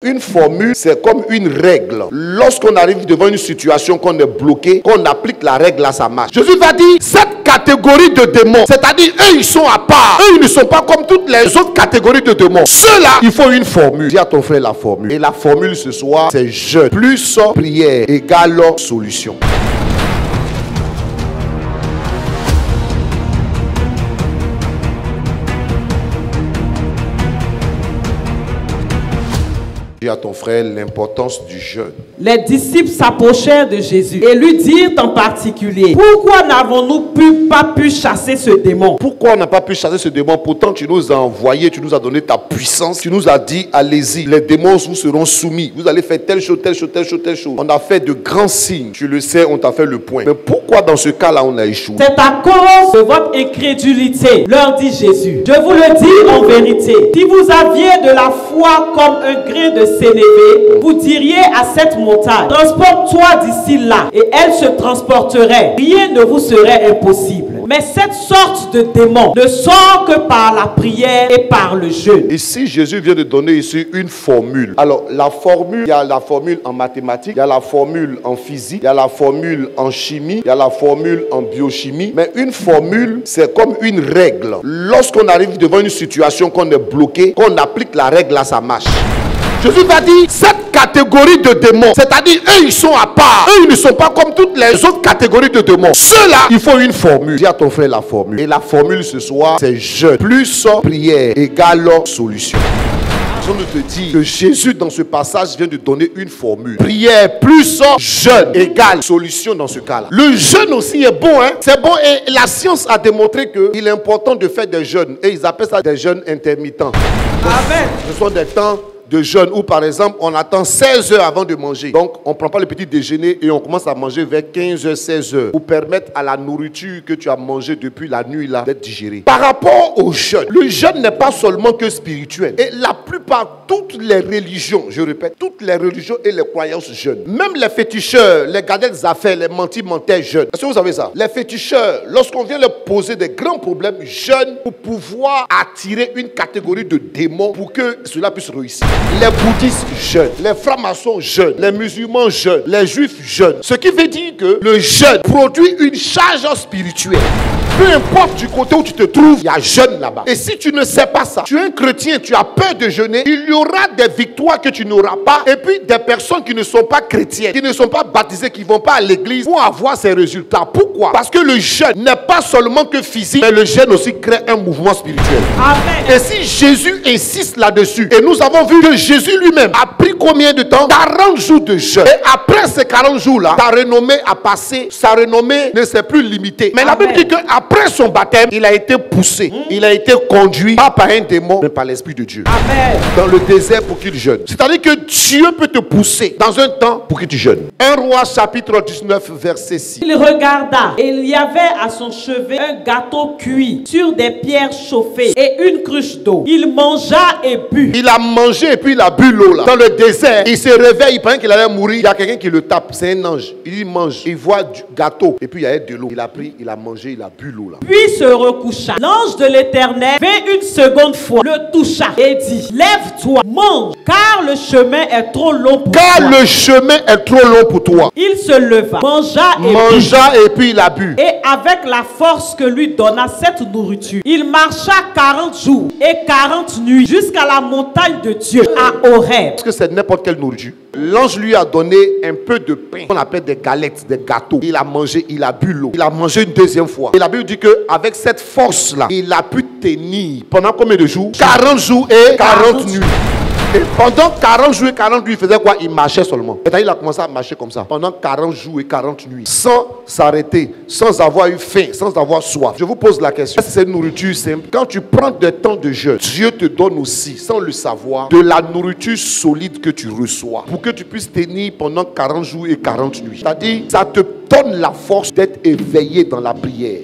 Une formule, c'est comme une règle. Lorsqu'on arrive devant une situation qu'on est bloqué, qu'on applique la règle à sa marche. Jésus va dire, cette catégorie de démons, c'est-à-dire eux ils sont à part, eux ils ne sont pas comme toutes les autres catégories de démons. Ceux-là, il faut une formule. Dis à ton frère la formule. Et la formule ce soir, c'est jeûne plus prière égale solution. Dis à ton frère l'importance du jeûne. Les disciples s'approchèrent de Jésus et lui dirent en particulier, pourquoi n'avons-nous pas pu chasser ce démon? Pourquoi on n'a pas pu chasser ce démon? Pourtant tu nous as envoyé, tu nous as donné ta puissance, tu nous as dit allez-y, les démons vous seront soumis, vous allez faire telle chose, telle chose, telle chose, telle chose. On a fait de grands signes, tu le sais, on t'a fait le point. Mais pourquoi dans ce cas-là on a échoué? C'est à cause de votre incrédulité, leur dit Jésus. Je vous le dis en vérité, si vous aviez de la foi comme un grain de sénévé, vous diriez à cette montagne, transporte-toi d'ici là, et elle se transporterait. Rien ne vous serait impossible. Mais cette sorte de démon ne sort que par la prière et par le jeûne. Ici, Jésus vient de donner ici une formule. Alors, la formule, il y a la formule en mathématiques, il y a la formule en physique, il y a la formule en chimie, il y a la formule en biochimie. Mais une formule, c'est comme une règle. Lorsqu'on arrive devant une situation qu'on est bloqué, qu'on applique la règle à sa marche. Jésus va dire, cette catégorie de démons, c'est-à-dire eux ils sont à part, eux ils ne sont pas comme toutes les autres catégories de démons. Ceux-là, il faut une formule. Dis à ton frère la formule. Et la formule ce soir, c'est jeûne plus prière égale solution. Je viens de te dire que Jésus dans ce passage vient de donner une formule. Prière plus jeûne égale solution dans ce cas-là. Le jeûne aussi est bon, hein. C'est bon et la science a démontré qu'il est important de faire des jeûnes. Et ils appellent ça des jeûnes intermittents. Amen. Ce sont des temps de jeûne où par exemple on attend 16 heures avant de manger. Donc on ne prend pas le petit déjeuner et on commence à manger vers 15 heures, 16 heures pour permettre à la nourriture que tu as mangée depuis la nuit là d'être digérée. Par rapport au jeûne, le jeûne n'est pas seulement que spirituel. Et la plupart, toutes les religions, je répète, toutes les religions et les croyances jeûnent. Même les féticheurs, les gardien des affaires, les mentis-menteurs jeûnent. Est-ce que vous savez ça? Les féticheurs, lorsqu'on vient leur poser des grands problèmes, jeûnent pour pouvoir attirer une catégorie de démons pour que cela puisse réussir. Les bouddhistes jeûnent, les francs-maçons jeûnent, les musulmans jeûnent, les juifs jeûnent. Ce qui veut dire que le jeûne produit une charge spirituelle. Peu importe du côté où tu te trouves, il y a jeûne là-bas. Et si tu ne sais pas ça, tu es un chrétien, tu as peur de jeûner, il y aura des victoires que tu n'auras pas. Et puis des personnes qui ne sont pas chrétiennes, qui ne sont pas baptisées, qui ne vont pas à l'église, vont avoir ces résultats. Pourquoi? Parce que le jeûne n'est pas seulement que physique, mais le jeûne aussi crée un mouvement spirituel. Amen. Et si Jésus insiste là-dessus, et nous avons vu que Jésus lui-même a pris combien de temps? 40 jours de jeûne. Et après ces 40 jours-là, sa renommée a passé, sa renommée ne s'est plus limitée. Mais la Bible dit qu'après son baptême, il a été poussé, il a été conduit, pas par un démon, mais par l'Esprit de Dieu. Amen. Dans le désert pour qu'il jeûne. C'est-à-dire que Dieu peut te pousser dans un temps pour que tu jeûnes. 1 Roi chapitre 19 verset 6. Il regarda et il y avait à son chevet un gâteau cuit sur des pierres chauffées et une cruche d'eau. Il mangea et but. Il a mangé et puis il a bu l'eau là. Dans le désert, il se réveille, il pense qu'il allait mourir. Il y a quelqu'un qui le tape, c'est un ange. Il dit mange. Il voit du gâteau et puis il y a de l'eau. Il a pris, il a mangé, il a bu l'eau là. Puis se recoucha. L'ange de l'Éternel vint une seconde fois, le toucha et dit, lève-toi, mange, car le chemin est trop long pour toi. Car le chemin est trop long pour toi. Il se leva, mangea et puis il a bu. Et avec la force que lui donna cette nourriture, il marcha 40 jours et 40 nuits jusqu'à la montagne de Dieu, à Horeb. Est-ce que c'est n'importe quelle nourriture? L'ange lui a donné un peu de pain, qu'on appelle des galettes, des gâteaux. Il a mangé, il a bu l'eau. Il a mangé une deuxième fois. Et la Bible dit qu'avec cette force-là, il a pu tenir pendant combien de jours? 40 jours et 40 nuits. Et pendant 40 jours et 40 nuits, il faisait quoi? Il marchait seulement. Et il a commencé à marcher comme ça. Pendant 40 jours et 40 nuits. Sans s'arrêter, sans avoir eu faim, sans avoir soif. Je vous pose la question. C'est une nourriture simple. Quand tu prends des temps de jeûne, Dieu te donne aussi, sans le savoir, de la nourriture solide que tu reçois. Pour que tu puisses tenir pendant 40 jours et 40 nuits. C'est-à-dire, ça te donne la force d'être éveillé dans la prière.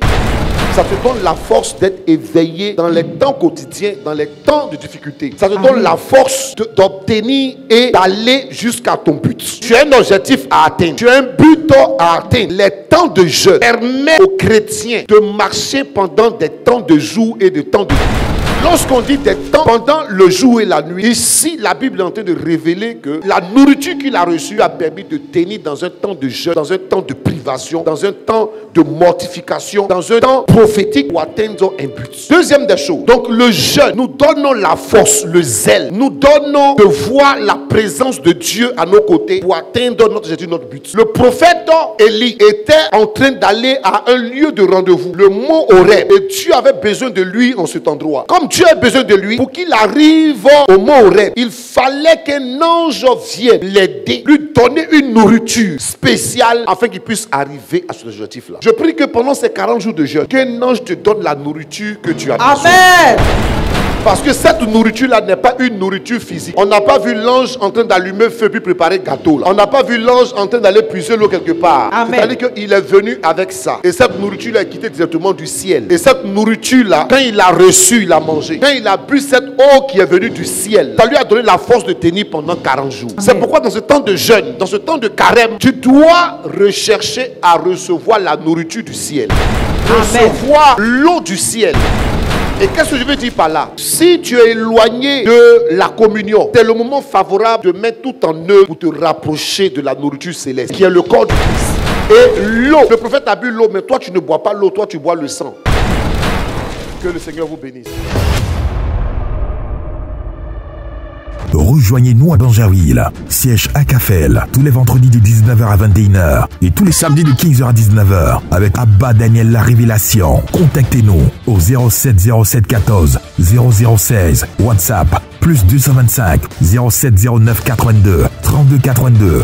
Ça te donne la force d'être éveillé dans les temps quotidiens, dans les temps de difficulté. Ça te donne la force d'obtenir et d'aller jusqu'à ton but. Tu as un objectif à atteindre. Tu as un but à atteindre. Les temps de jeûne permettent aux chrétiens de marcher pendant des temps de jour et de temps de nuit. Lorsqu'on dit des temps, pendant le jour et la nuit, ici, la Bible est en train de révéler que la nourriture qu'il a reçue a permis de tenir dans un temps de jeûne, dans un temps de privation, dans un temps de mortification, dans un temps prophétique pour atteindre un but. Deuxième des choses, donc le jeûne nous donne la force, le zèle, nous donne de voir la présence de Dieu à nos côtés pour atteindre notre but. Le prophète Élie était en train d'aller à un lieu de rendez-vous, le mont Horeb, et Dieu avait besoin de lui en cet endroit. Comme Dieu a besoin de lui, pour qu'il arrive au mont Horeb, il fallait qu'un ange vienne l'aider, lui donner une nourriture spéciale afin qu'il puisse arriver à cet objectif-là. Je prie que pendant ces 40 jours de jeûne, qu'un ange te donne la nourriture que tu as besoin. Amen. Parce que cette nourriture-là n'est pas une nourriture physique. On n'a pas vu l'ange en train d'allumer feu puis préparer gâteau. Là. On n'a pas vu l'ange en train d'aller puiser l'eau quelque part. C'est-à-dire qu'il est venu avec ça. Et cette nourriture-là est quittée directement du ciel. Et cette nourriture-là, quand il l'a reçue, il l'a mangée. Quand il a bu cette eau qui est venue du ciel, ça lui a donné la force de tenir pendant 40 jours. C'est pourquoi dans ce temps de jeûne, dans ce temps de carême, tu dois rechercher à recevoir la nourriture du ciel. Recevoir l'eau du ciel. Et qu'est-ce que je veux dire par là? Si tu es éloigné de la communion, c'est le moment favorable de mettre tout en œuvre pour te rapprocher de la nourriture céleste, qui est le corps du Christ. Et l'eau, le prophète a bu l'eau, mais toi tu ne bois pas l'eau, toi tu bois le sang. Que le Seigneur vous bénisse. Rejoignez-nous à Dangerville, siège à Cafel, tous les vendredis de 19h à 21h et tous les samedis de 15h à 19h avec Abba Daniel La Révélation. Contactez-nous au 07 07 14 0016, WhatsApp +225 07 09 82 32 82.